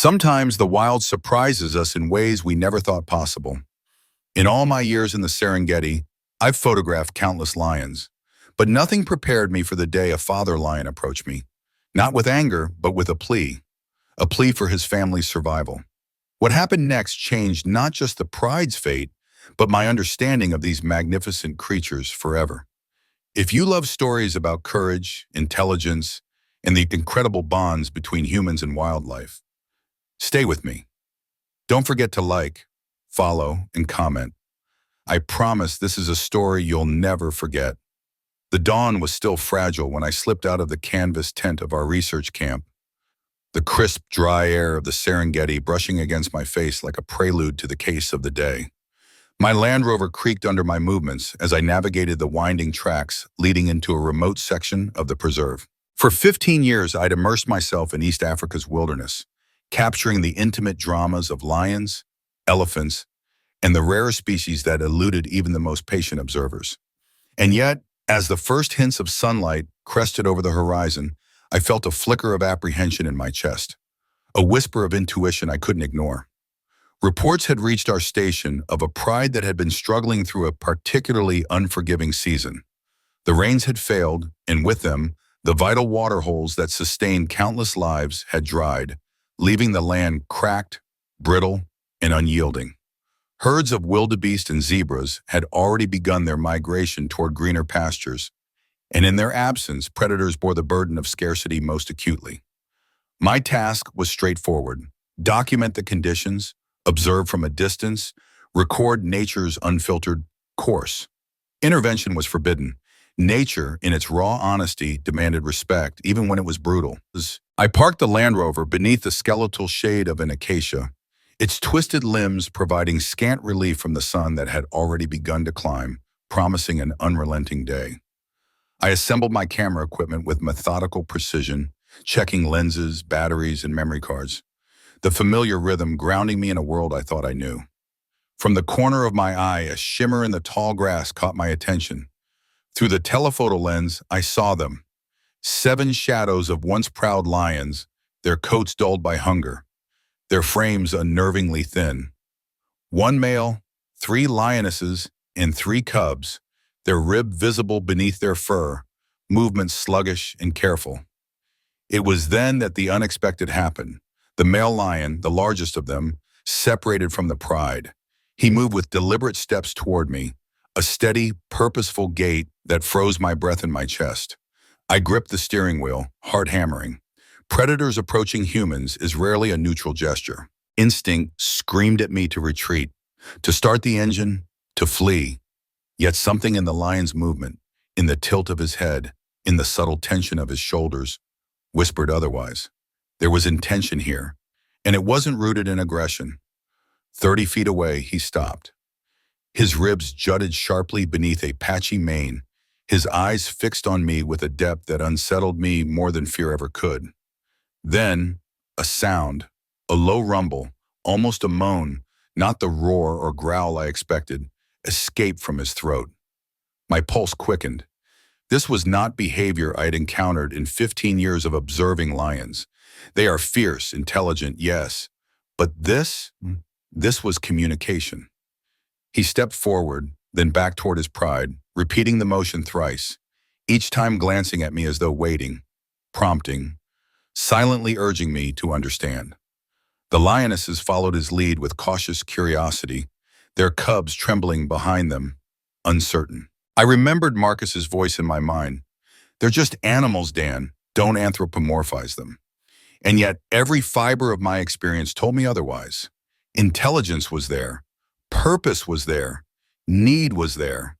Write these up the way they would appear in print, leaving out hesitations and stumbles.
Sometimes the wild surprises us in ways we never thought possible. In all my years in the Serengeti, I've photographed countless lions, but nothing prepared me for the day a father lion approached me, not with anger, but with a plea for his family's survival. What happened next changed not just the pride's fate, but my understanding of these magnificent creatures forever. If you love stories about courage, intelligence, and the incredible bonds between humans and wildlife, stay with me. Don't forget to like, follow, and comment. I promise this is a story you'll never forget. The dawn was still fragile when I slipped out of the canvas tent of our research camp, the crisp, dry air of the Serengeti brushing against my face like a prelude to the case of the day. My Land Rover creaked under my movements as I navigated the winding tracks leading into a remote section of the preserve. For 15 years, I'd immersed myself in East Africa's wilderness, capturing the intimate dramas of lions, elephants, and the rare species that eluded even the most patient observers. And yet, as the first hints of sunlight crested over the horizon, I felt a flicker of apprehension in my chest, a whisper of intuition I couldn't ignore. Reports had reached our station of a pride that had been struggling through a particularly unforgiving season. The rains had failed, and with them, the vital water holes that sustained countless lives had dried, leaving the land cracked, brittle, and unyielding. Herds of wildebeest and zebras had already begun their migration toward greener pastures, and in their absence, predators bore the burden of scarcity most acutely. My task was straightforward: document the conditions, observe from a distance, record nature's unfiltered course. Intervention was forbidden. Nature, in its raw honesty, demanded respect, even when it was brutal. I parked the Land Rover beneath the skeletal shade of an acacia, its twisted limbs providing scant relief from the sun that had already begun to climb, promising an unrelenting day. I assembled my camera equipment with methodical precision, checking lenses, batteries, and memory cards, the familiar rhythm grounding me in a world I thought I knew. From the corner of my eye, a shimmer in the tall grass caught my attention. Through the telephoto lens, I saw them, 7 shadows of once proud lions, their coats dulled by hunger, their frames unnervingly thin. 1 male, 3 lionesses, and 3 cubs, their rib visible beneath their fur, movements sluggish and careful. It was then that the unexpected happened. The male lion, the largest of them, separated from the pride. He moved with deliberate steps toward me, a steady, purposeful gait that froze my breath in my chest. I gripped the steering wheel, heart hammering. Predators approaching humans is rarely a neutral gesture. Instinct screamed at me to retreat, to start the engine, to flee. Yet something in the lion's movement, in the tilt of his head, in the subtle tension of his shoulders, whispered otherwise. There was intention here, and it wasn't rooted in aggression. 30 feet away, he stopped. His ribs jutted sharply beneath a patchy mane, his eyes fixed on me with a depth that unsettled me more than fear ever could. Then, a sound, a low rumble, almost a moan, not the roar or growl I expected, escaped from his throat. My pulse quickened. This was not behavior I had encountered in 15 years of observing lions. They are fierce, intelligent, yes, but this was communication. He stepped forward, then back toward his pride, repeating the motion thrice, each time glancing at me as though waiting, prompting, silently urging me to understand. The lionesses followed his lead with cautious curiosity, their cubs trembling behind them, uncertain. I remembered Marcus's voice in my mind. They're just animals, Dan. Don't anthropomorphize them. And yet every fiber of my experience told me otherwise. Intelligence was there. Purpose was there. Need was there.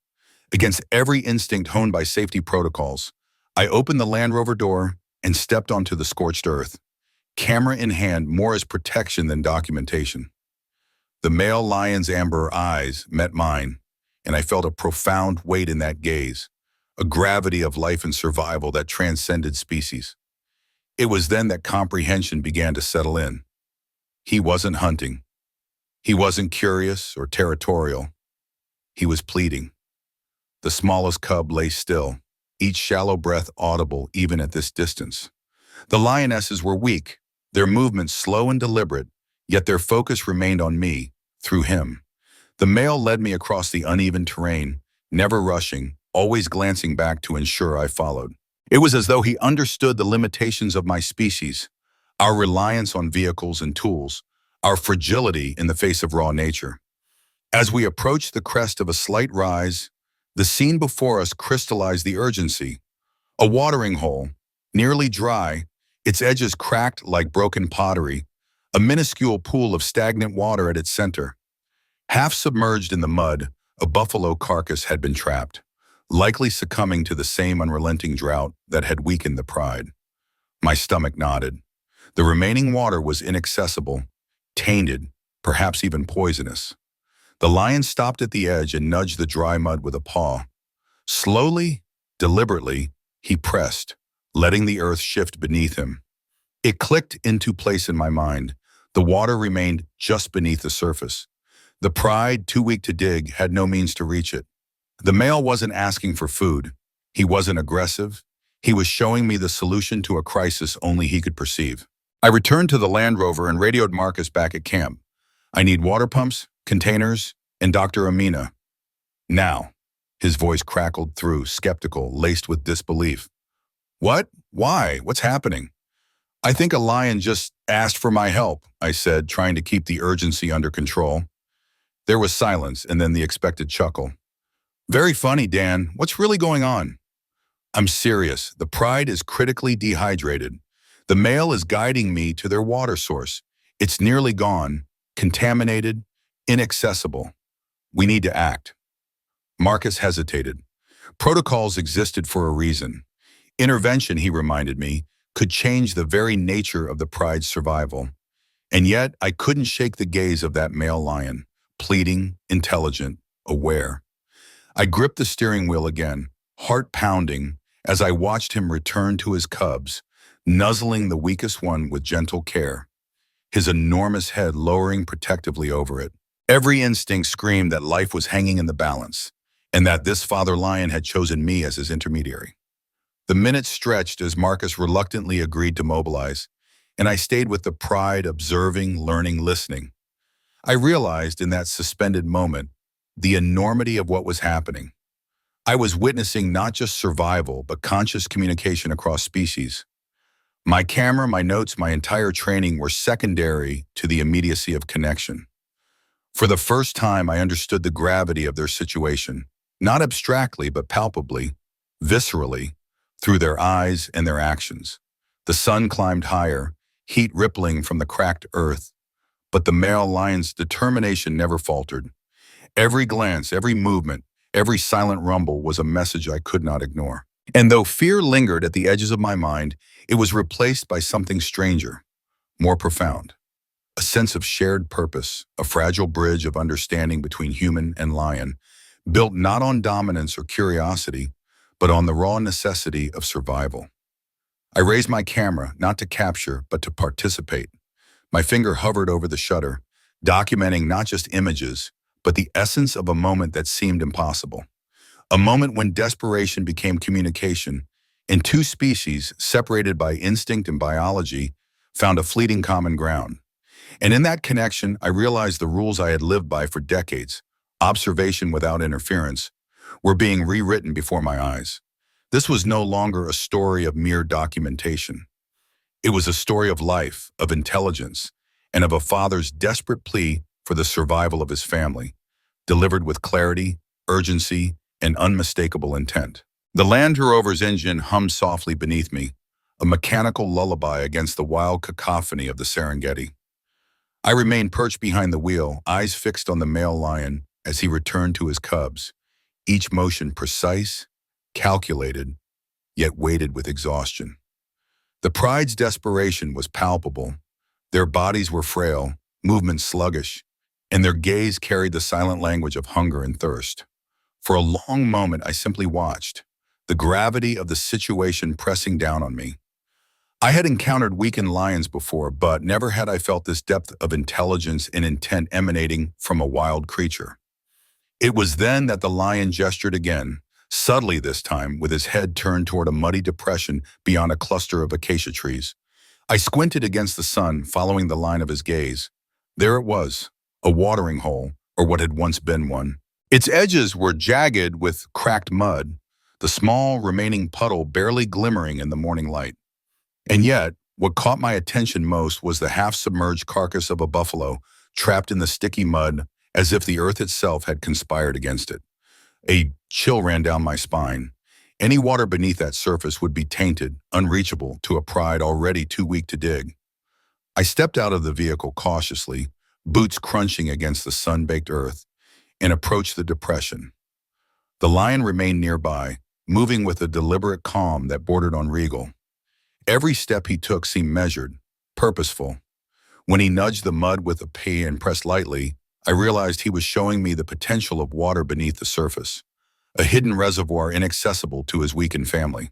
Against every instinct honed by safety protocols, I opened the Land Rover door and stepped onto the scorched earth, camera in hand, more as protection than documentation. The male lion's amber eyes met mine, and I felt a profound weight in that gaze, a gravity of life and survival that transcended species. It was then that comprehension began to settle in. He wasn't hunting. He wasn't curious or territorial. He was pleading. The smallest cub lay still, each shallow breath audible even at this distance. The lionesses were weak, their movements slow and deliberate, yet their focus remained on me, through him. The male led me across the uneven terrain, never rushing, always glancing back to ensure I followed. It was as though he understood the limitations of my species, our reliance on vehicles and tools, our fragility in the face of raw nature. As we approached the crest of a slight rise, the scene before us crystallized the urgency. A watering hole, nearly dry, its edges cracked like broken pottery, a minuscule pool of stagnant water at its center. Half submerged in the mud, a buffalo carcass had been trapped, likely succumbing to the same unrelenting drought that had weakened the pride. My stomach nodded. The remaining water was inaccessible, tainted, perhaps even poisonous. The lion stopped at the edge and nudged the dry mud with a paw. Slowly, deliberately, he pressed, letting the earth shift beneath him. It clicked into place in my mind. The water remained just beneath the surface. The pride, too weak to dig, had no means to reach it. The male wasn't asking for food. He wasn't aggressive. He was showing me the solution to a crisis only he could perceive. I returned to the Land Rover and radioed Marcus back at camp. I need water pumps, containers, and Dr. Amina. Now. His voice crackled through, skeptical, laced with disbelief. What? Why? What's happening? I think a lion just asked for my help, I said, trying to keep the urgency under control. There was silence and then the expected chuckle. Very funny, Dan. What's really going on? I'm serious. The pride is critically dehydrated. The male is guiding me to their water source. It's nearly gone, contaminated, inaccessible. We need to act. Marcus hesitated. Protocols existed for a reason. Intervention, he reminded me, could change the very nature of the pride's survival. And yet, I couldn't shake the gaze of that male lion, pleading, intelligent, aware. I gripped the steering wheel again, heart pounding, as I watched him return to his cubs, nuzzling the weakest one with gentle care, his enormous head lowering protectively over it. Every instinct screamed that life was hanging in the balance, and that this father lion had chosen me as his intermediary. The minutes stretched as Marcus reluctantly agreed to mobilize, and I stayed with the pride, observing, learning, listening. I realized in that suspended moment the enormity of what was happening. I was witnessing not just survival, but conscious communication across species. My camera, my notes, my entire training were secondary to the immediacy of connection. For the first time, I understood the gravity of their situation, not abstractly, but palpably, viscerally, through their eyes and their actions. The sun climbed higher, heat rippling from the cracked earth, but the male lion's determination never faltered. Every glance, every movement, every silent rumble was a message I could not ignore. And though fear lingered at the edges of my mind, it was replaced by something stranger, more profound. A sense of shared purpose, a fragile bridge of understanding between human and lion, built not on dominance or curiosity, but on the raw necessity of survival. I raised my camera, not to capture, but to participate. My finger hovered over the shutter, documenting not just images, but the essence of a moment that seemed impossible. A moment when desperation became communication, and two species, separated by instinct and biology, found a fleeting common ground. And in that connection, I realized the rules I had lived by for decades, observation without interference, were being rewritten before my eyes. This was no longer a story of mere documentation. It was a story of life, of intelligence, and of a father's desperate plea for the survival of his family, delivered with clarity, urgency, and unmistakable intent. The Land Rover's engine hummed softly beneath me, a mechanical lullaby against the wild cacophony of the Serengeti. I remained perched behind the wheel, eyes fixed on the male lion as he returned to his cubs, each motion precise, calculated, yet weighted with exhaustion. The pride's desperation was palpable. Their bodies were frail, movements sluggish, and their gaze carried the silent language of hunger and thirst. For a long moment, I simply watched, the gravity of the situation pressing down on me. I had encountered weakened lions before, but never had I felt this depth of intelligence and intent emanating from a wild creature. It was then that the lion gestured again, subtly this time, with his head turned toward a muddy depression beyond a cluster of acacia trees. I squinted against the sun, following the line of his gaze. There it was, a watering hole, or what had once been one. Its edges were jagged with cracked mud, the small remaining puddle barely glimmering in the morning light. And yet, what caught my attention most was the half-submerged carcass of a buffalo trapped in the sticky mud as if the earth itself had conspired against it. A chill ran down my spine. Any water beneath that surface would be tainted, unreachable to a pride already too weak to dig. I stepped out of the vehicle cautiously, boots crunching against the sun-baked earth, and approached the depression. The lion remained nearby, moving with a deliberate calm that bordered on regal. Every step he took seemed measured, purposeful. When he nudged the mud with a paw and pressed lightly, I realized he was showing me the potential of water beneath the surface, a hidden reservoir inaccessible to his weakened family.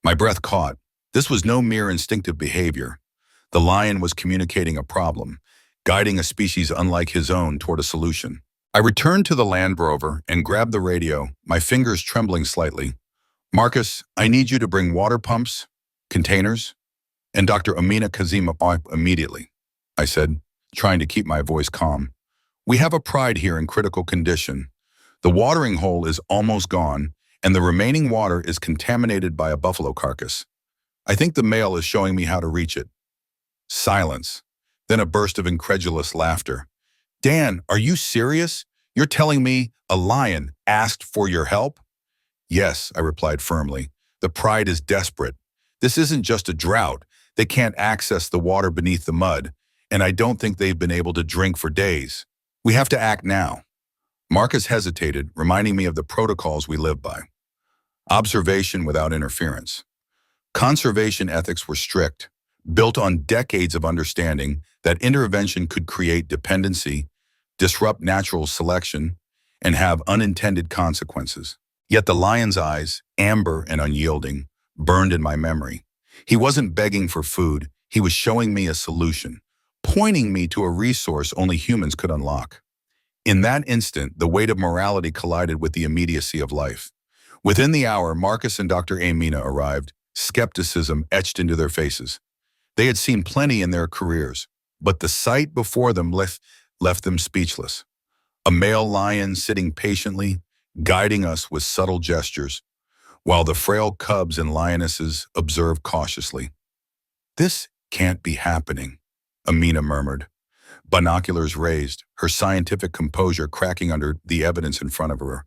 My breath caught. This was no mere instinctive behavior. The lion was communicating a problem, guiding a species unlike his own toward a solution. I returned to the Land Rover and grabbed the radio, my fingers trembling slightly. "Marcus, I need you to bring water pumps, containers, and Dr. Amina Kazima up immediately," I said, trying to keep my voice calm. "We have a pride here in critical condition. The watering hole is almost gone, and the remaining water is contaminated by a buffalo carcass. I think the male is showing me how to reach it." Silence, then a burst of incredulous laughter. "Dan, are you serious? You're telling me a lion asked for your help?" "Yes," I replied firmly. "The pride is desperate. This isn't just a drought. They can't access the water beneath the mud, and I don't think they've been able to drink for days. We have to act now." Marcus hesitated, reminding me of the protocols we live by. Observation without interference. Conservation ethics were strict, built on decades of understanding that intervention could create dependency, disrupt natural selection, and have unintended consequences. Yet the lion's eyes, amber and unyielding, burned in my memory. He wasn't begging for food, he was showing me a solution, pointing me to a resource only humans could unlock. In that instant, the weight of morality collided with the immediacy of life. Within the hour, Marcus and Dr. Amina arrived, skepticism etched into their faces. They had seen plenty in their careers, but the sight before them left them speechless. A male lion sitting patiently, guiding us with subtle gestures, while the frail cubs and lionesses observed cautiously. "This can't be happening," Amina murmured, binoculars raised, her scientific composure cracking under the evidence in front of her.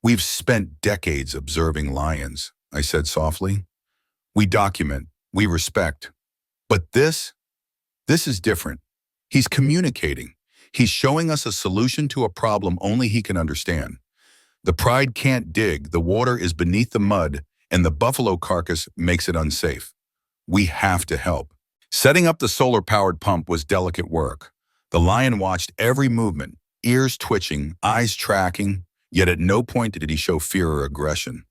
"We've spent decades observing lions," I said softly. "We document, we respect. But this is different. He's communicating. He's showing us a solution to a problem only he can understand. The pride can't dig, the water is beneath the mud, and the buffalo carcass makes it unsafe. We have to help." Setting up the solar-powered pump was delicate work. The lion watched every movement, ears twitching, eyes tracking, yet at no point did he show fear or aggression.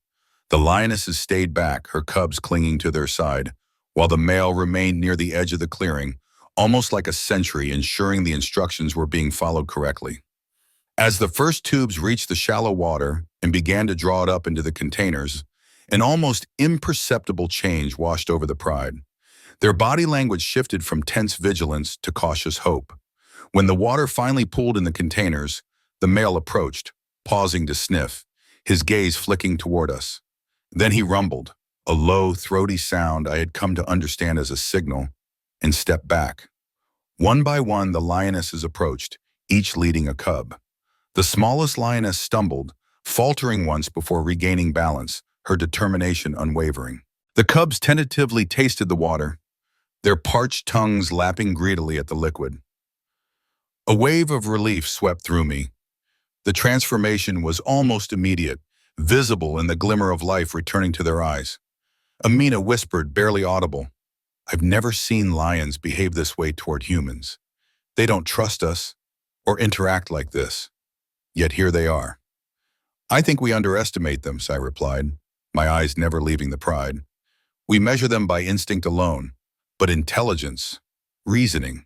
The lionesses stayed back, her cubs clinging to their side, while the male remained near the edge of the clearing, almost like a sentry, ensuring the instructions were being followed correctly. As the first tubes reached the shallow water and began to draw it up into the containers, an almost imperceptible change washed over the pride. Their body language shifted from tense vigilance to cautious hope. When the water finally pooled in the containers, the male approached, pausing to sniff, his gaze flicking toward us. Then he rumbled, a low, throaty sound I had come to understand as a signal, and stepped back. One by one, the lionesses approached, each leading a cub. The smallest lioness stumbled, faltering once before regaining balance, her determination unwavering. The cubs tentatively tasted the water, their parched tongues lapping greedily at the liquid. A wave of relief swept through me. The transformation was almost immediate, visible in the glimmer of life returning to their eyes. Amina whispered, barely audible, "I've never seen lions behave this way toward humans. They don't trust us or interact like this. Yet here they are." "I think we underestimate them," I replied, my eyes never leaving the pride. "We measure them by instinct alone, but intelligence, reasoning.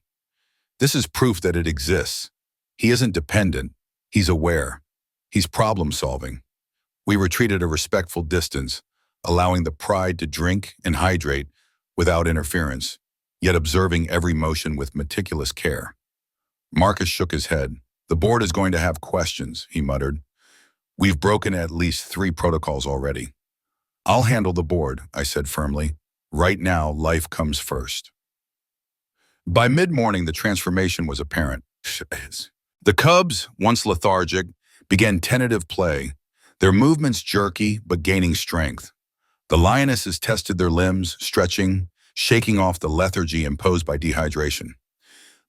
This is proof that it exists. He isn't dependent, he's aware. He's problem-solving." We retreated a respectful distance, allowing the pride to drink and hydrate without interference. yet observing every motion with meticulous care. Marcus shook his head. "The board is going to have questions," he muttered. "We've broken at least 3 protocols already." "I'll handle the board," I said firmly. "Right now, life comes first." By mid-morning, the transformation was apparent. The cubs, once lethargic, began tentative play, their movements jerky but gaining strength. The lionesses tested their limbs, stretching, shaking off the lethargy imposed by dehydration.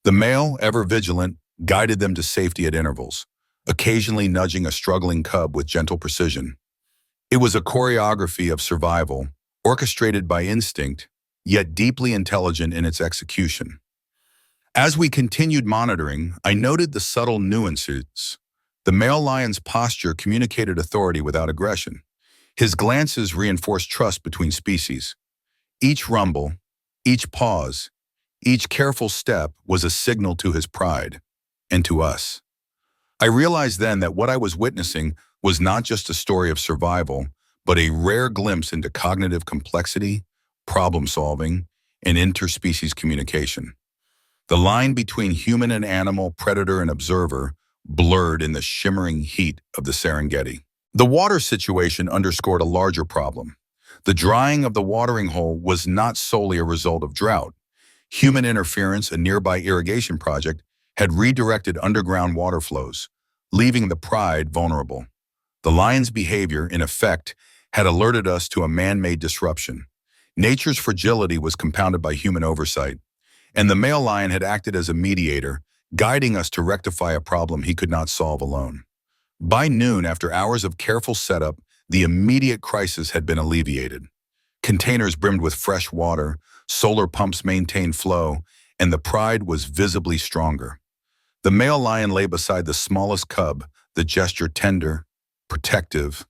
The male, ever vigilant, guided them to safety at intervals, occasionally nudging a struggling cub with gentle precision. It was a choreography of survival, orchestrated by instinct, yet deeply intelligent in its execution. As we continued monitoring, I noted the subtle nuances. The male lion's posture communicated authority without aggression. His glances reinforced trust between species. Each rumble, each pause, each careful step was a signal to his pride, and to us. I realized then that what I was witnessing was not just a story of survival, but a rare glimpse into cognitive complexity, problem-solving, and interspecies communication. The line between human and animal, predator and observer, blurred in the shimmering heat of the Serengeti. The water situation underscored a larger problem. The drying of the watering hole was not solely a result of drought. Human interference, a nearby irrigation project, had redirected underground water flows, leaving the pride vulnerable. The lion's behavior, in effect, had alerted us to a man-made disruption. Nature's fragility was compounded by human oversight, and the male lion had acted as a mediator, guiding us to rectify a problem he could not solve alone. By noon, after hours of careful setup, the immediate crisis had been alleviated. Containers brimmed with fresh water, solar pumps maintained flow, and the pride was visibly stronger. The male lion lay beside the smallest cub, the gesture tender, protective,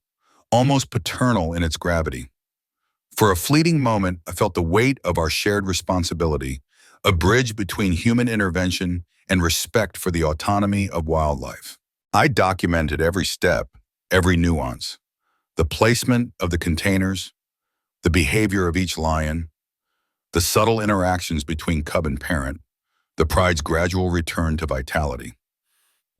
almost paternal in its gravity. For a fleeting moment, I felt the weight of our shared responsibility, a bridge between human intervention and respect for the autonomy of wildlife. I documented every step, every nuance, the placement of the containers, the behavior of each lion, the subtle interactions between cub and parent, the pride's gradual return to vitality.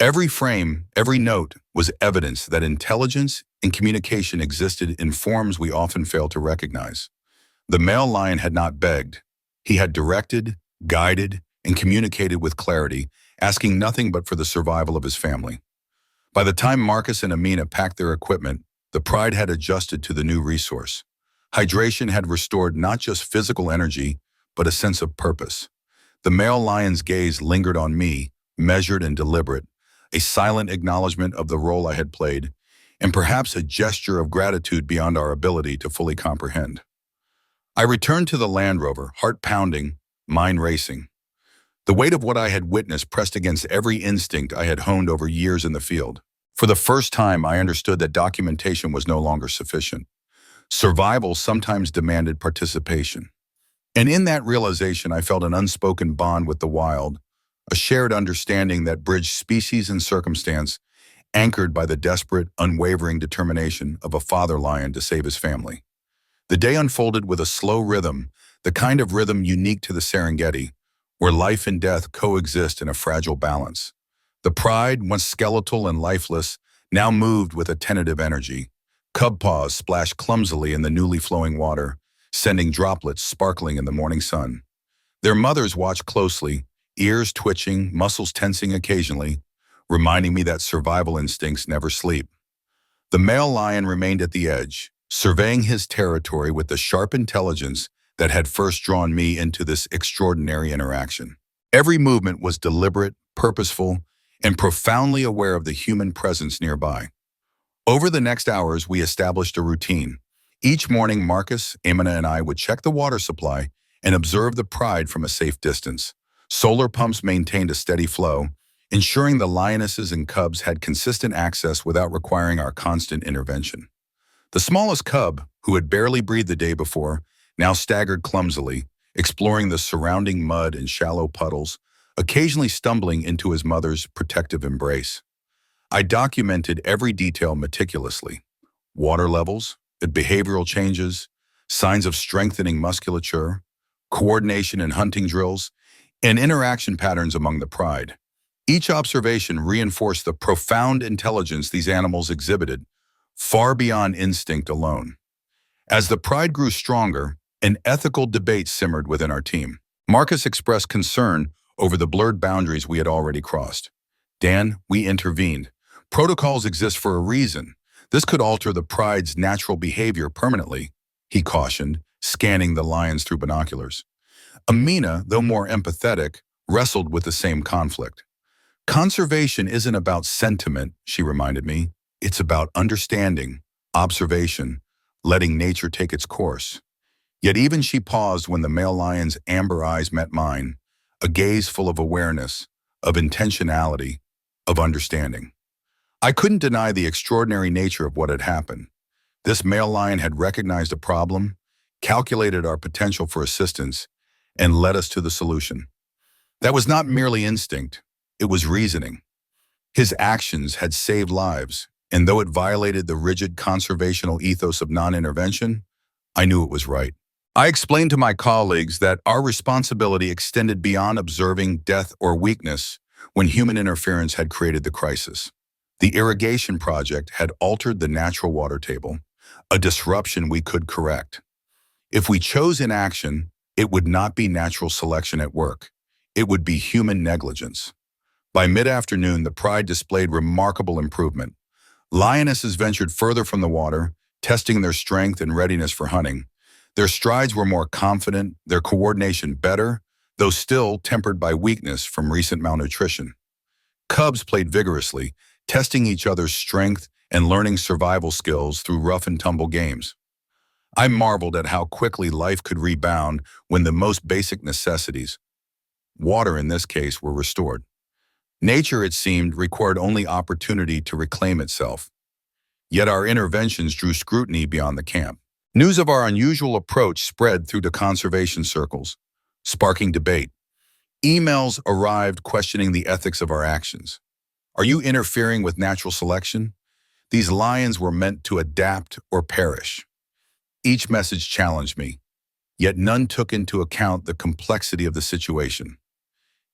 Every frame, every note was evidence that intelligence and communication existed in forms we often fail to recognize. The male lion had not begged. He had directed, guided, and communicated with clarity, asking nothing but for the survival of his family. By the time Marcus and Amina packed their equipment, the pride had adjusted to the new resource. Hydration had restored not just physical energy, but a sense of purpose. The male lion's gaze lingered on me, measured and deliberate, a silent acknowledgement of the role I had played, and perhaps a gesture of gratitude beyond our ability to fully comprehend. I returned to the Land Rover, heart pounding, mind racing. The weight of what I had witnessed pressed against every instinct I had honed over years in the field. For the first time, I understood that documentation was no longer sufficient. Survival sometimes demanded participation. And in that realization, I felt an unspoken bond with the wild, a shared understanding that bridged species and circumstance, anchored by the desperate, unwavering determination of a father lion to save his family. The day unfolded with a slow rhythm, the kind of rhythm unique to the Serengeti, where life and death coexist in a fragile balance. The pride, once skeletal and lifeless, now moved with a tentative energy. Cub paws splashed clumsily in the newly flowing water, sending droplets sparkling in the morning sun. Their mothers watched closely, ears twitching, muscles tensing occasionally, reminding me that survival instincts never sleep. The male lion remained at the edge, surveying his territory with the sharp intelligence that had first drawn me into this extraordinary interaction. Every movement was deliberate, purposeful, and profoundly aware of the human presence nearby. Over the next hours, we established a routine. Each morning, Marcus, Amina, and I would check the water supply and observe the pride from a safe distance. Solar pumps maintained a steady flow, ensuring the lionesses and cubs had consistent access without requiring our constant intervention. The smallest cub, who had barely breathed the day before, now staggered clumsily, exploring the surrounding mud and shallow puddles, occasionally stumbling into his mother's protective embrace. I documented every detail meticulously: water levels, behavioral changes, signs of strengthening musculature, coordination in hunting drills, and interaction patterns among the pride. Each observation reinforced the profound intelligence these animals exhibited, far beyond instinct alone. As the pride grew stronger, an ethical debate simmered within our team. Marcus expressed concern over the blurred boundaries we had already crossed. Dan, we intervened. Protocols exist for a reason. This could alter the pride's natural behavior permanently, he cautioned, scanning the lions through binoculars. Amina, though more empathetic, wrestled with the same conflict. Conservation isn't about sentiment, she reminded me. It's about understanding, observation, letting nature take its course. Yet even she paused when the male lion's amber eyes met mine, a gaze full of awareness, of intentionality, of understanding. I couldn't deny the extraordinary nature of what had happened. This male lion had recognized a problem, calculated our potential for assistance, and led us to the solution. That was not merely instinct, it was reasoning. His actions had saved lives, and though it violated the rigid conservational ethos of non-intervention, I knew it was right. I explained to my colleagues that our responsibility extended beyond observing death or weakness when human interference had created the crisis. The irrigation project had altered the natural water table, a disruption we could correct. If we chose inaction, it would not be natural selection at work. It would be human negligence. By mid-afternoon, the pride displayed remarkable improvement. Lionesses ventured further from the water, testing their strength and readiness for hunting. Their strides were more confident, their coordination better, though still tempered by weakness from recent malnutrition. Cubs played vigorously, testing each other's strength and learning survival skills through rough-and-tumble games. I marveled at how quickly life could rebound when the most basic necessities, water in this case, were restored. Nature, it seemed, required only opportunity to reclaim itself. Yet our interventions drew scrutiny beyond the camp. News of our unusual approach spread through the conservation circles, sparking debate. Emails arrived questioning the ethics of our actions. Are you interfering with natural selection? These lions were meant to adapt or perish. Each message challenged me, yet none took into account the complexity of the situation.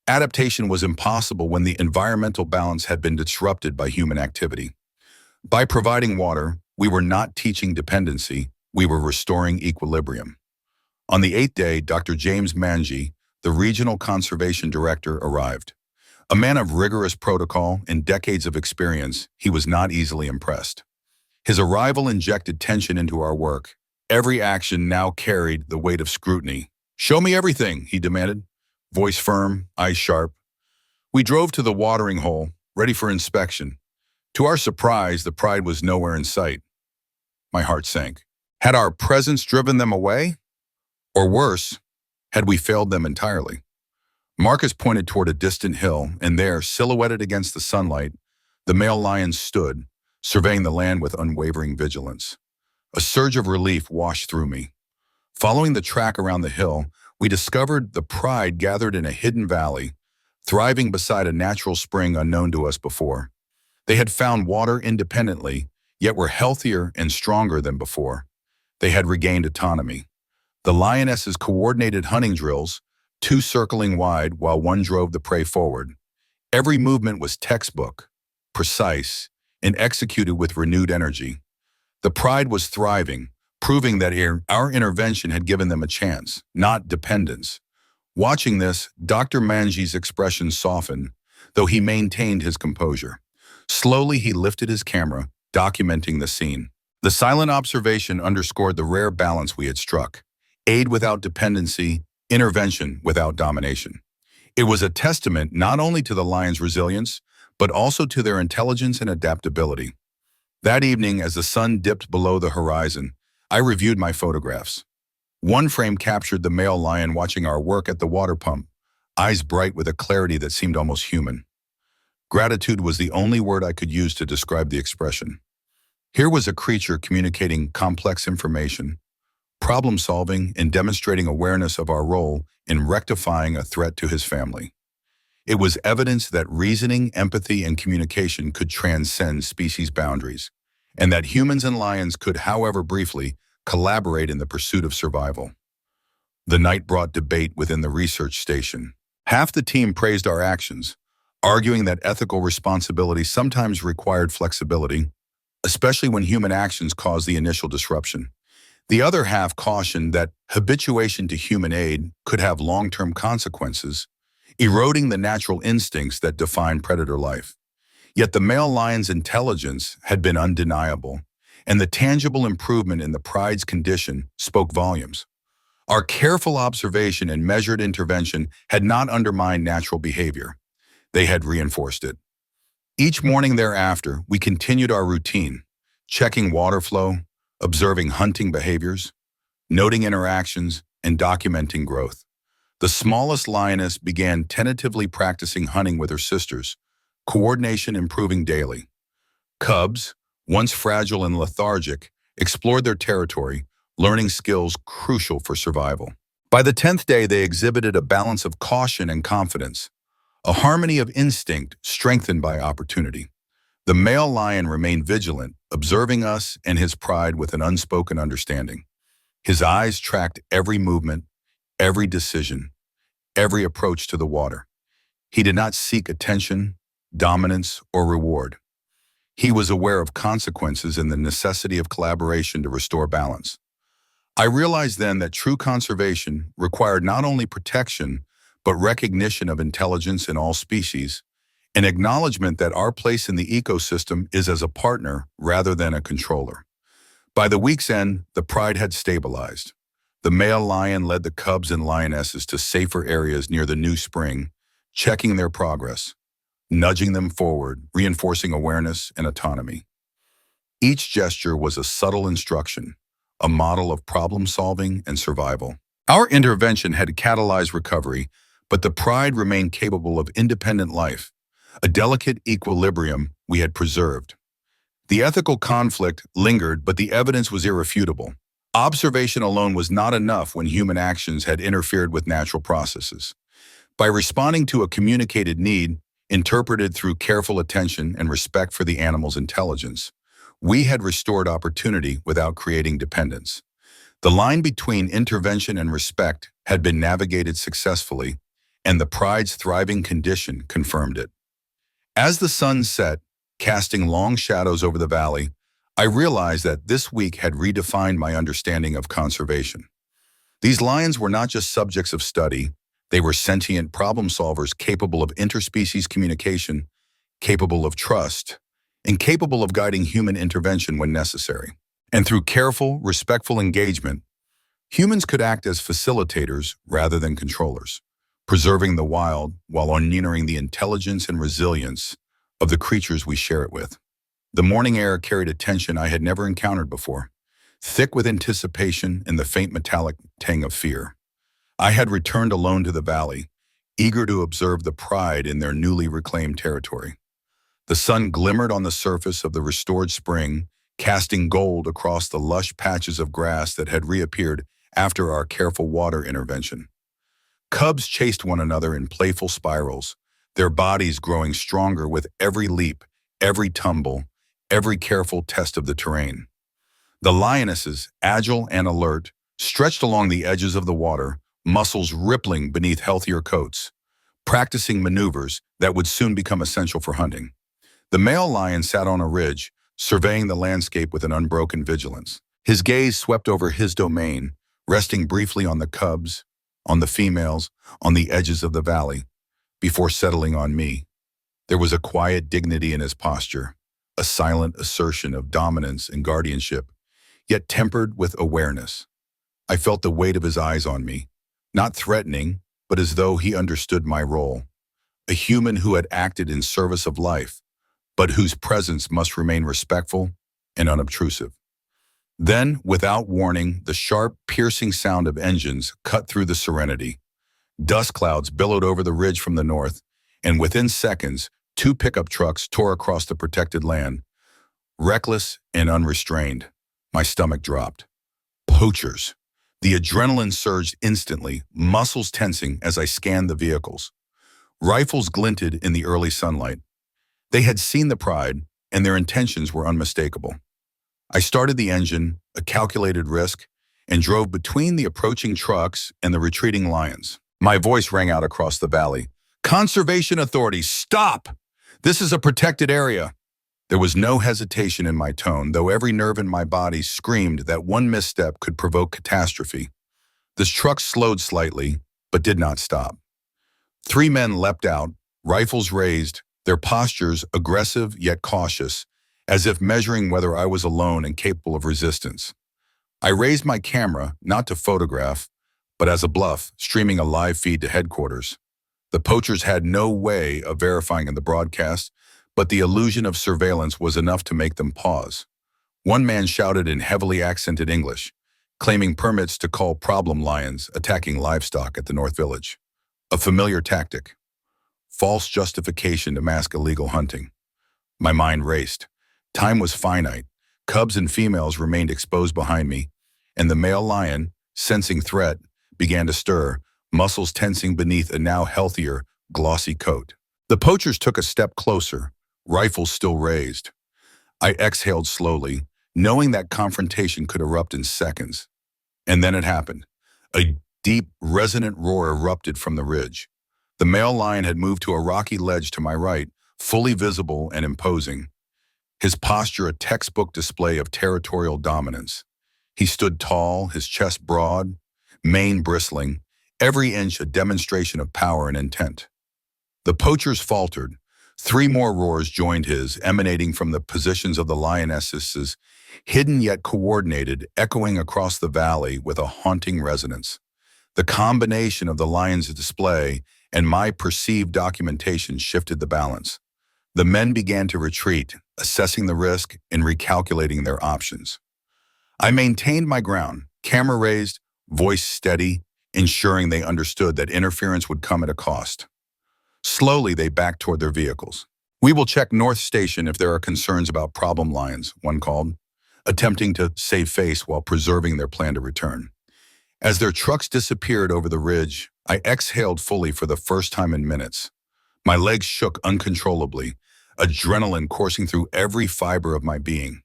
Adaptation was impossible when the environmental balance had been disrupted by human activity. By providing water, we were not teaching dependency, we were restoring equilibrium. On the 8th day, Dr. James Manji, the regional conservation director, arrived. A man of rigorous protocol and decades of experience, he was not easily impressed. His arrival injected tension into our work. Every action now carried the weight of scrutiny. "Show me everything," he demanded, voice firm, eyes sharp. We drove to the watering hole, ready for inspection. To our surprise, the pride was nowhere in sight. My heart sank. Had our presence driven them away? Or worse, had we failed them entirely? Marcus pointed toward a distant hill, and there, silhouetted against the sunlight, the male lion stood, surveying the land with unwavering vigilance. A surge of relief washed through me. Following the track around the hill, we discovered the pride gathered in a hidden valley, thriving beside a natural spring unknown to us before. They had found water independently, yet were healthier and stronger than before. They had regained autonomy. The lionesses coordinated hunting drills, 2 circling wide while one drove the prey forward. Every movement was textbook, precise, and executed with renewed energy. The pride was thriving, proving that our intervention had given them a chance, not dependence. Watching this, Dr. Manji's expression softened, though he maintained his composure. Slowly, he lifted his camera, documenting the scene. The silent observation underscored the rare balance we had struck. Aid without dependency, intervention without domination. It was a testament not only to the lions' resilience, but also to their intelligence and adaptability. That evening, as the sun dipped below the horizon, I reviewed my photographs. One frame captured the male lion watching our work at the water pump, eyes bright with a clarity that seemed almost human. Gratitude was the only word I could use to describe the expression. Here was a creature communicating complex information, problem-solving, and demonstrating awareness of our role in rectifying a threat to his family. It was evidence that reasoning, empathy, and communication could transcend species boundaries, and that humans and lions could, however briefly, collaborate in the pursuit of survival. The night brought debate within the research station. Half the team praised our actions, arguing that ethical responsibility sometimes required flexibility, especially when human actions caused the initial disruption. The other half cautioned that habituation to human aid could have long-term consequences, eroding the natural instincts that define predator life. Yet the male lion's intelligence had been undeniable, and the tangible improvement in the pride's condition spoke volumes. Our careful observation and measured intervention had not undermined natural behavior. They had reinforced it. Each morning thereafter, we continued our routine, checking water flow, observing hunting behaviors, noting interactions, and documenting growth. The smallest lioness began tentatively practicing hunting with her sisters, coordination improving daily. Cubs, once fragile and lethargic, explored their territory, learning skills crucial for survival. By the 10th day, they exhibited a balance of caution and confidence, a harmony of instinct strengthened by opportunity. The male lion remained vigilant, observing us and his pride with an unspoken understanding. His eyes tracked every movement, every decision, every approach to the water. He did not seek attention, dominance, or reward. He was aware of consequences and the necessity of collaboration to restore balance. I realized then that true conservation required not only protection, but recognition of intelligence in all species, an acknowledgement that our place in the ecosystem is as a partner rather than a controller. By the week's end, the pride had stabilized. The male lion led the cubs and lionesses to safer areas near the new spring, checking their progress, nudging them forward, reinforcing awareness and autonomy. Each gesture was a subtle instruction, a model of problem-solving and survival. Our intervention had catalyzed recovery, but the pride remained capable of independent life, a delicate equilibrium we had preserved. The ethical conflict lingered, but the evidence was irrefutable. Observation alone was not enough when human actions had interfered with natural processes. By responding to a communicated need, interpreted through careful attention and respect for the animal's intelligence, we had restored opportunity without creating dependence. The line between intervention and respect had been navigated successfully, and the pride's thriving condition confirmed it. As the sun set, casting long shadows over the valley, I realized that this week had redefined my understanding of conservation. These lions were not just subjects of study, they were sentient problem solvers capable of interspecies communication, capable of trust, and capable of guiding human intervention when necessary. And through careful, respectful engagement, humans could act as facilitators rather than controllers, preserving the wild while honoring the intelligence and resilience of the creatures we share it with. The morning air carried a tension I had never encountered before, thick with anticipation and the faint metallic tang of fear. I had returned alone to the valley, eager to observe the pride in their newly reclaimed territory. The sun glimmered on the surface of the restored spring, casting gold across the lush patches of grass that had reappeared after our careful water intervention. Cubs chased one another in playful spirals, their bodies growing stronger with every leap, every tumble, every careful test of the terrain. The lionesses, agile and alert, stretched along the edges of the water, muscles rippling beneath healthier coats, practicing maneuvers that would soon become essential for hunting. The male lion sat on a ridge, surveying the landscape with an unbroken vigilance. His gaze swept over his domain, resting briefly on the cubs, on the females, on the edges of the valley, before settling on me. There was a quiet dignity in his posture, a silent assertion of dominance and guardianship, yet tempered with awareness. I felt the weight of his eyes on me, not threatening, but as though he understood my role, a human who had acted in service of life, but whose presence must remain respectful and unobtrusive. Then, without warning, the sharp, piercing sound of engines cut through the serenity. Dust clouds billowed over the ridge from the north, and within seconds, 2 pickup trucks tore across the protected land. Reckless and unrestrained, my stomach dropped. Poachers. The adrenaline surged instantly, muscles tensing as I scanned the vehicles. Rifles glinted in the early sunlight. They had seen the pride, and their intentions were unmistakable. I started the engine, a calculated risk, and drove between the approaching trucks and the retreating lions. My voice rang out across the valley. "Conservation authorities, stop! This is a protected area." There was no hesitation in my tone, though every nerve in my body screamed that one misstep could provoke catastrophe. The truck slowed slightly, but did not stop. 3 men leapt out, rifles raised, their postures aggressive yet cautious, as if measuring whether I was alone and capable of resistance. I raised my camera, not to photograph, but as a bluff, streaming a live feed to headquarters. The poachers had no way of verifying in the broadcast, but the illusion of surveillance was enough to make them pause. One man shouted in heavily accented English, claiming permits to call problem lions attacking livestock at the North Village. A familiar tactic. False justification to mask illegal hunting. My mind raced. Time was finite. Cubs and females remained exposed behind me, and the male lion, sensing threat, began to stir, muscles tensing beneath a now healthier, glossy coat. The poachers took a step closer, rifles still raised. I exhaled slowly, knowing that confrontation could erupt in seconds. And then it happened. A deep, resonant roar erupted from the ridge. The male lion had moved to a rocky ledge to my right, fully visible and imposing. His posture a textbook display of territorial dominance. He stood tall, his chest broad, mane bristling, every inch a demonstration of power and intent. The poachers faltered. 3 more roars joined his, emanating from the positions of the lionesses, hidden yet coordinated, echoing across the valley with a haunting resonance. The combination of the lion's display and my perceived documentation shifted the balance. The men began to retreat, assessing the risk and recalculating their options. I maintained my ground, camera raised, voice steady, ensuring they understood that interference would come at a cost. Slowly, they backed toward their vehicles. "We will check North Station if there are concerns about problem lions," one called, attempting to save face while preserving their plan to return. As their trucks disappeared over the ridge, I exhaled fully for the first time in minutes. My legs shook uncontrollably, adrenaline coursing through every fiber of my being.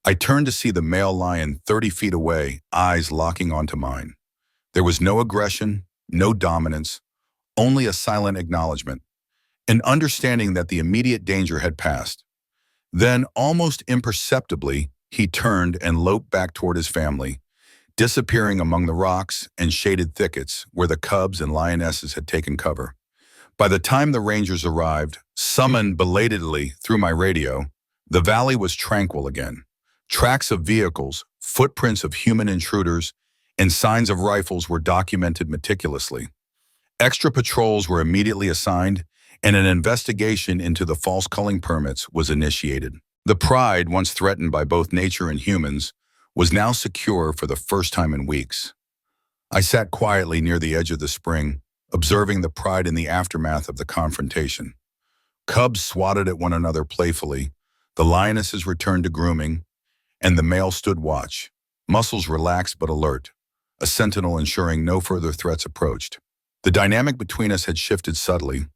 I turned to see the male lion 30 feet away, eyes locking onto mine. There was no aggression, no dominance, only a silent acknowledgement, an understanding that the immediate danger had passed. Then, almost imperceptibly, he turned and loped back toward his family, disappearing among the rocks and shaded thickets where the cubs and lionesses had taken cover. By the time the rangers arrived, summoned belatedly through my radio, the valley was tranquil again. Tracks of vehicles, footprints of human intruders, and signs of rifles were documented meticulously. Extra patrols were immediately assigned, and an investigation into the false culling permits was initiated. The pride, once threatened by both nature and humans, was now secure for the first time in weeks. I sat quietly near the edge of the spring, observing the pride in the aftermath of the confrontation. Cubs swatted at one another playfully, the lionesses returned to grooming, and the male stood watch, muscles relaxed but alert, a sentinel ensuring no further threats approached. The dynamic between us had shifted subtly.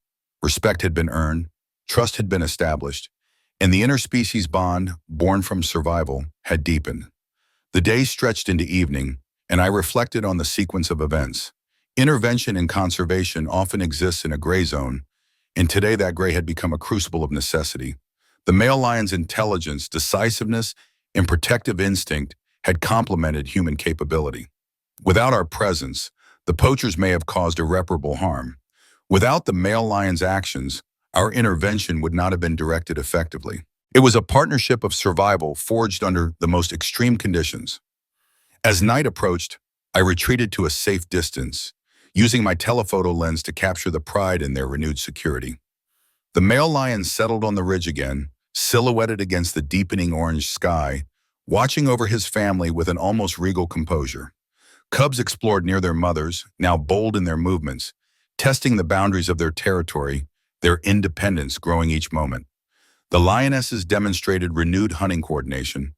Respect had been earned, trust had been established, and the interspecies bond, born from survival, had deepened. The day stretched into evening, and I reflected on the sequence of events. Intervention in conservation often exists in a gray zone, and today that gray had become a crucible of necessity. The male lion's intelligence, decisiveness, and protective instinct had complemented human capability. Without our presence, the poachers may have caused irreparable harm. Without the male lion's actions, our intervention would not have been directed effectively. It was a partnership of survival forged under the most extreme conditions. As night approached, I retreated to a safe distance, using my telephoto lens to capture the pride in their renewed security. The male lion settled on the ridge again, silhouetted against the deepening orange sky, watching over his family with an almost regal composure. Cubs explored near their mothers, now bold in their movements, testing the boundaries of their territory, their independence growing each moment. The lionesses demonstrated renewed hunting coordination,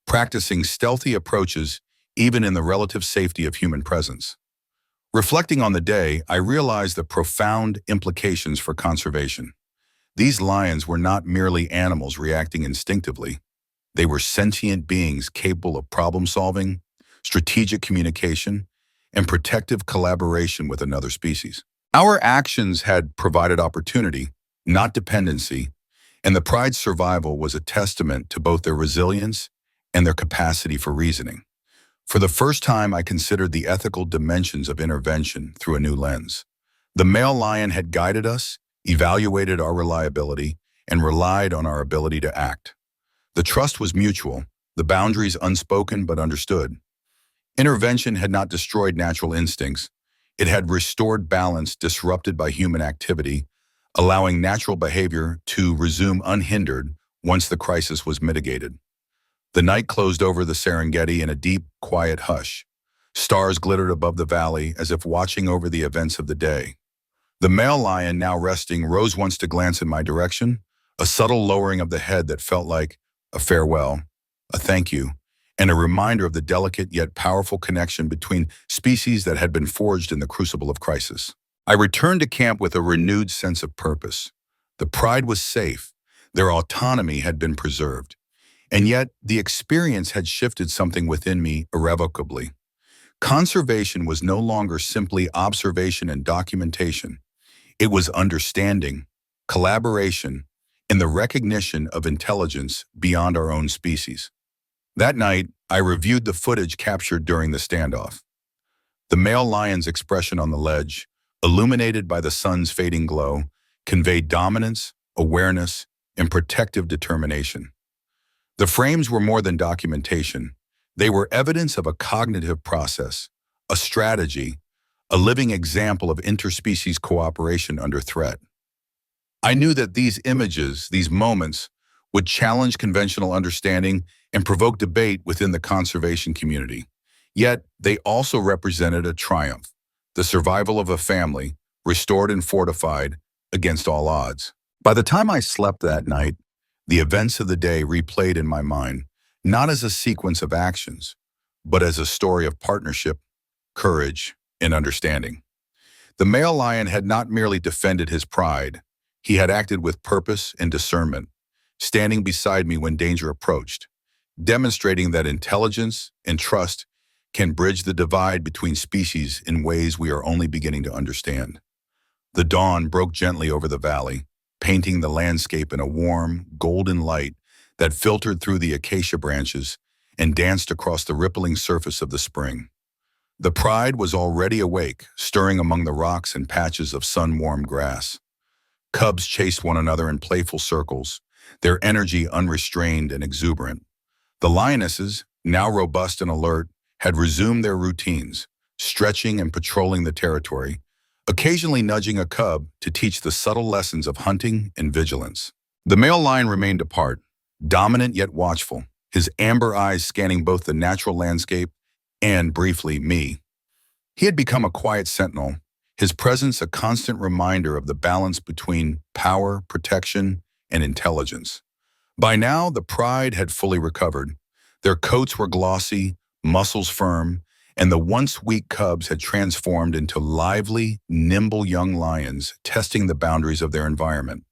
practicing stealthy approaches even in the relative safety of human presence. Reflecting on the day, I realized the profound implications for conservation. These lions were not merely animals reacting instinctively. They were sentient beings capable of problem-solving, strategic communication, and protective collaboration with another species. Our actions had provided opportunity, not dependency, and the pride's survival was a testament to both their resilience and their capacity for reasoning. For the first time, I considered the ethical dimensions of intervention through a new lens. The male lion had guided us, evaluated our reliability, and relied on our ability to act. The trust was mutual, the boundaries unspoken but understood. Intervention had not destroyed natural instincts. It had restored balance disrupted by human activity, allowing natural behavior to resume unhindered once the crisis was mitigated. The night closed over the Serengeti in a deep, quiet hush. Stars glittered above the valley as if watching over the events of the day. The male lion, now resting, rose once to glance in my direction, a subtle lowering of the head that felt like a farewell, a thank you, and a reminder of the delicate yet powerful connection between species that had been forged in the crucible of crisis. I returned to camp with a renewed sense of purpose. The pride was safe, their autonomy had been preserved, and yet the experience had shifted something within me irrevocably. Conservation was no longer simply observation and documentation. It was understanding, collaboration, and the recognition of intelligence beyond our own species. That night, I reviewed the footage captured during the standoff. The male lion's expression on the ledge, illuminated by the sun's fading glow, conveyed dominance, awareness, and protective determination. The frames were more than documentation. They were evidence of a cognitive process, a strategy, a living example of interspecies cooperation under threat. I knew that these images, these moments, would challenge conventional understanding and provoke debate within the conservation community. Yet, they also represented a triumph, the survival of a family, restored and fortified against all odds. By the time I slept that night, the events of the day replayed in my mind, not as a sequence of actions, but as a story of partnership, courage, and understanding. The male lion had not merely defended his pride, he had acted with purpose and discernment, standing beside me when danger approached, demonstrating that intelligence and trust can bridge the divide between species in ways we are only beginning to understand. The dawn broke gently over the valley, painting the landscape in a warm, golden light that filtered through the acacia branches and danced across the rippling surface of the spring. The pride was already awake, stirring among the rocks and patches of sun-warmed grass. Cubs chased one another in playful circles, their energy unrestrained and exuberant. The lionesses, now robust and alert, had resumed their routines, stretching and patrolling the territory, occasionally nudging a cub to teach the subtle lessons of hunting and vigilance. The male lion remained apart, dominant yet watchful, his amber eyes scanning both the natural landscape and, briefly, me. He had become a quiet sentinel, his presence a constant reminder of the balance between power, protection, and intelligence. By now, the pride had fully recovered. Their coats were glossy, muscles firm, and the once weak cubs had transformed into lively, nimble young lions testing the boundaries of their environment.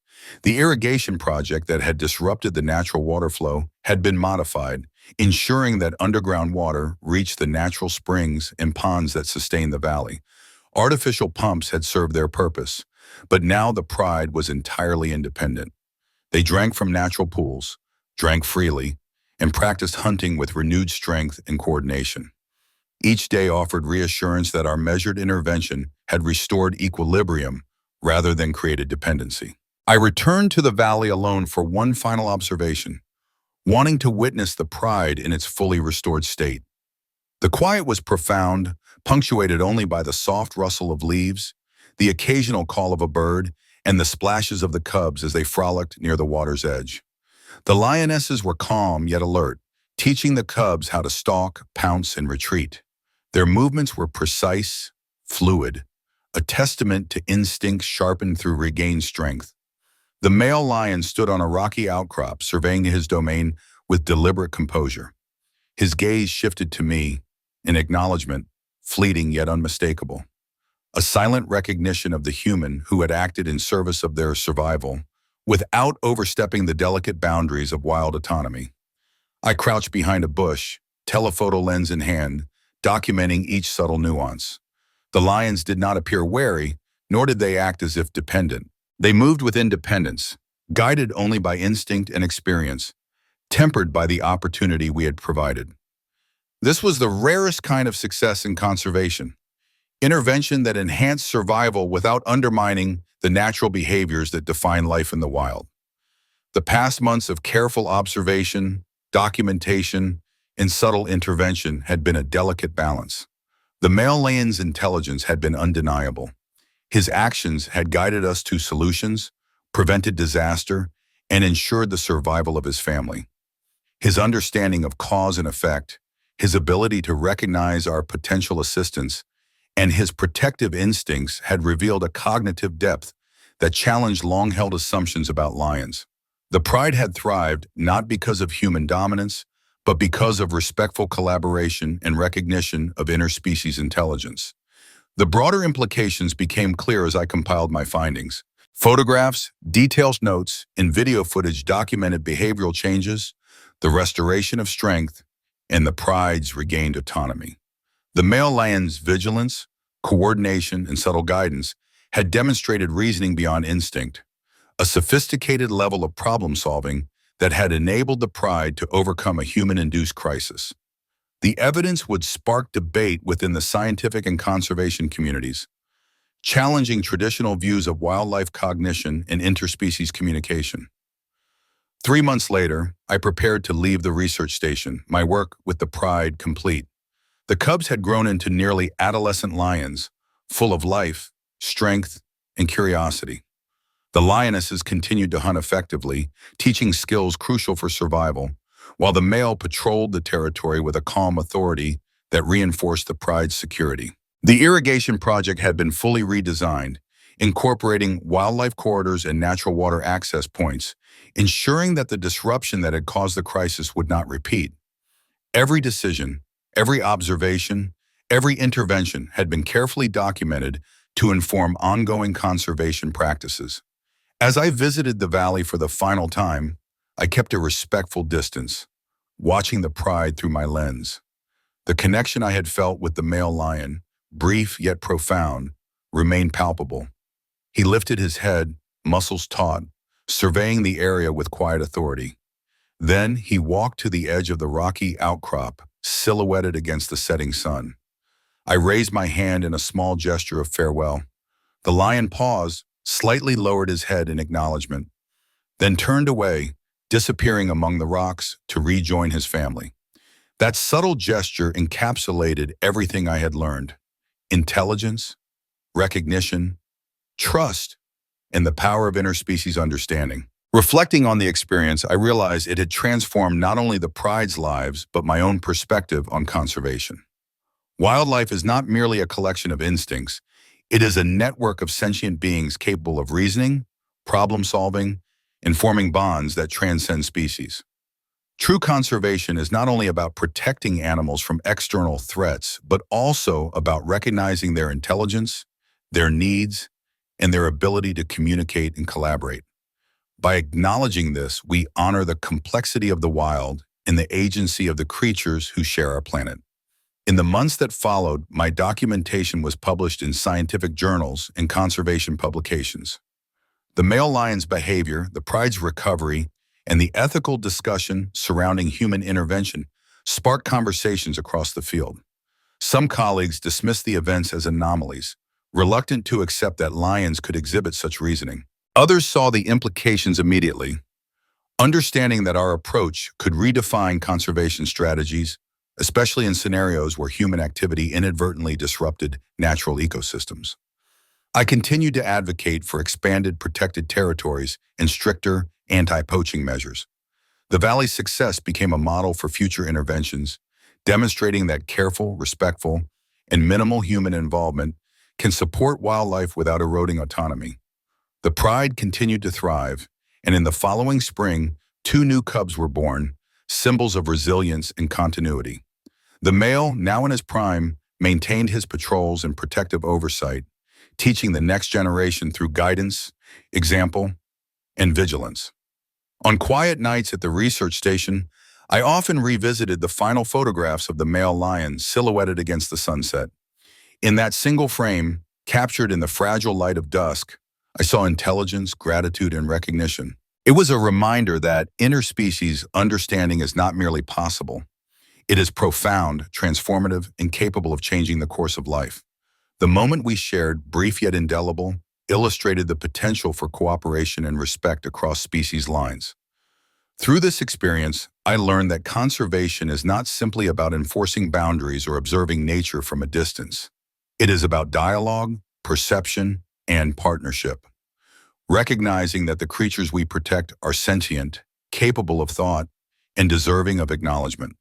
The irrigation project that had disrupted the natural water flow had been modified, ensuring that underground water reached the natural springs and ponds that sustained the valley. Artificial pumps had served their purpose, but now the pride was entirely independent. They drank from natural pools, drank freely, and practiced hunting with renewed strength and coordination. Each day offered reassurance that our measured intervention had restored equilibrium rather than created dependency. I returned to the valley alone for one final observation, wanting to witness the pride in its fully restored state. The quiet was profound, punctuated only by the soft rustle of leaves, the occasional call of a bird, and the splashes of the cubs as they frolicked near the water's edge. The lionesses were calm yet alert, teaching the cubs how to stalk, pounce, and retreat. Their movements were precise, fluid, a testament to instincts sharpened through regained strength. The male lion stood on a rocky outcrop, surveying his domain with deliberate composure. His gaze shifted to me, an acknowledgement, fleeting yet unmistakable. A silent recognition of the human who had acted in service of their survival, without overstepping the delicate boundaries of wild autonomy. I crouched behind a bush, telephoto lens in hand, documenting each subtle nuance. The lions did not appear wary, nor did they act as if dependent. They moved with independence, guided only by instinct and experience, tempered by the opportunity we had provided. This was the rarest kind of success in conservation, intervention that enhanced survival without undermining the natural behaviors that define life in the wild. The past months of careful observation, documentation, and subtle intervention had been a delicate balance. The male lion's intelligence had been undeniable. His actions had guided us to solutions, prevented disaster, and ensured the survival of his family. His understanding of cause and effect, his ability to recognize our potential assistance, and his protective instincts had revealed a cognitive depth that challenged long-held assumptions about lions. The pride had thrived not because of human dominance, but because of respectful collaboration and recognition of interspecies intelligence. The broader implications became clear as I compiled my findings. Photographs, detailed notes, and video footage documented behavioral changes, the restoration of strength, and the pride's regained autonomy. The male lion's vigilance, coordination, and subtle guidance had demonstrated reasoning beyond instinct, a sophisticated level of problem-solving that had enabled the pride to overcome a human-induced crisis. The evidence would spark debate within the scientific and conservation communities, challenging traditional views of wildlife cognition and interspecies communication. 3 months later, I prepared to leave the research station, my work with the pride complete. The cubs had grown into nearly adolescent lions, full of life, strength, and curiosity. The lionesses continued to hunt effectively, teaching skills crucial for survival, while the male patrolled the territory with a calm authority that reinforced the pride's security. The irrigation project had been fully redesigned, incorporating wildlife corridors and natural water access points, ensuring that the disruption that had caused the crisis would not repeat. Every decision, every observation, every intervention had been carefully documented to inform ongoing conservation practices. As I visited the valley for the final time, I kept a respectful distance, watching the pride through my lens. The connection I had felt with the male lion, brief yet profound, remained palpable. He lifted his head, muscles taut, surveying the area with quiet authority. Then he walked to the edge of the rocky outcrop, silhouetted against the setting sun. I raised my hand in a small gesture of farewell. The lion paused, slightly lowered his head in acknowledgement, then turned away, disappearing among the rocks to rejoin his family. That subtle gesture encapsulated everything I had learned: intelligence, recognition, trust, and the power of interspecies understanding. Reflecting on the experience, I realized it had transformed not only the pride's lives, but my own perspective on conservation. Wildlife is not merely a collection of instincts. It is a network of sentient beings capable of reasoning, problem-solving, and forming bonds that transcend species. True conservation is not only about protecting animals from external threats, but also about recognizing their intelligence, their needs, and their ability to communicate and collaborate. By acknowledging this, we honor the complexity of the wild and the agency of the creatures who share our planet. In the months that followed, my documentation was published in scientific journals and conservation publications. The male lion's behavior, the pride's recovery, and the ethical discussion surrounding human intervention sparked conversations across the field. Some colleagues dismissed the events as anomalies, reluctant to accept that lions could exhibit such reasoning. Others saw the implications immediately, understanding that our approach could redefine conservation strategies, especially in scenarios where human activity inadvertently disrupted natural ecosystems. I continued to advocate for expanded protected territories and stricter anti-poaching measures. The valley's success became a model for future interventions, demonstrating that careful, respectful, and minimal human involvement can support wildlife without eroding autonomy. The pride continued to thrive, and in the following spring, 2 new cubs were born, symbols of resilience and continuity. The male, now in his prime, maintained his patrols and protective oversight, teaching the next generation through guidance, example, and vigilance. On quiet nights at the research station, I often revisited the final photographs of the male lion silhouetted against the sunset. In that single frame, captured in the fragile light of dusk, I saw intelligence, gratitude, and recognition. It was a reminder that interspecies understanding is not merely possible. It is profound, transformative, and capable of changing the course of life. The moment we shared, brief yet indelible, illustrated the potential for cooperation and respect across species lines. Through this experience, I learned that conservation is not simply about enforcing boundaries or observing nature from a distance. It is about dialogue, perception, and partnership. Recognizing that the creatures we protect are sentient, capable of thought, and deserving of acknowledgement.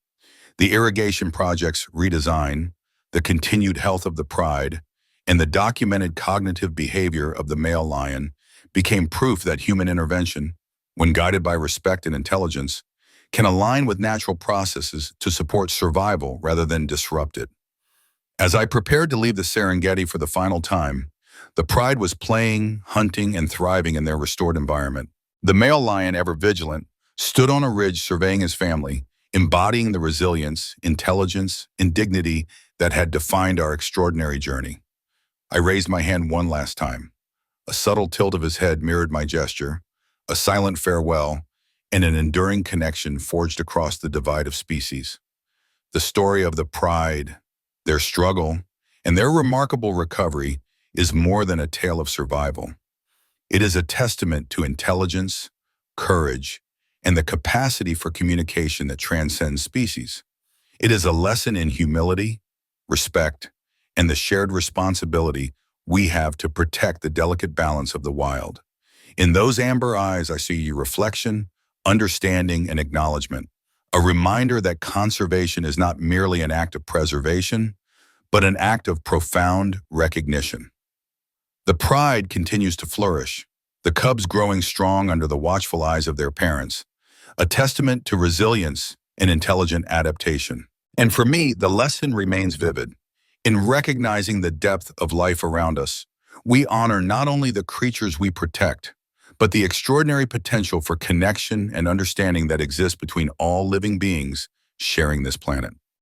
The irrigation project's redesign, the continued health of the pride, and the documented cognitive behavior of the male lion became proof that human intervention, when guided by respect and intelligence, can align with natural processes to support survival rather than disrupt it. As I prepared to leave the Serengeti for the final time, the pride was playing, hunting, and thriving in their restored environment. The male lion, ever vigilant, stood on a ridge surveying his family, embodying the resilience, intelligence, and dignity that had defined our extraordinary journey. I raised my hand one last time. A subtle tilt of his head mirrored my gesture, a silent farewell, and an enduring connection forged across the divide of species. The story of the pride, their struggle, and their remarkable recovery is more than a tale of survival. It is a testament to intelligence, courage, and the capacity for communication that transcends species. It is a lesson in humility, respect, and the shared responsibility we have to protect the delicate balance of the wild. In those amber eyes, I see reflection, understanding, and acknowledgement, a reminder that conservation is not merely an act of preservation, but an act of profound recognition. The pride continues to flourish, the cubs growing strong under the watchful eyes of their parents, a testament to resilience and intelligent adaptation. And for me, the lesson remains vivid. In recognizing the depth of life around us, we honor not only the creatures we protect, but the extraordinary potential for connection and understanding that exists between all living beings sharing this planet.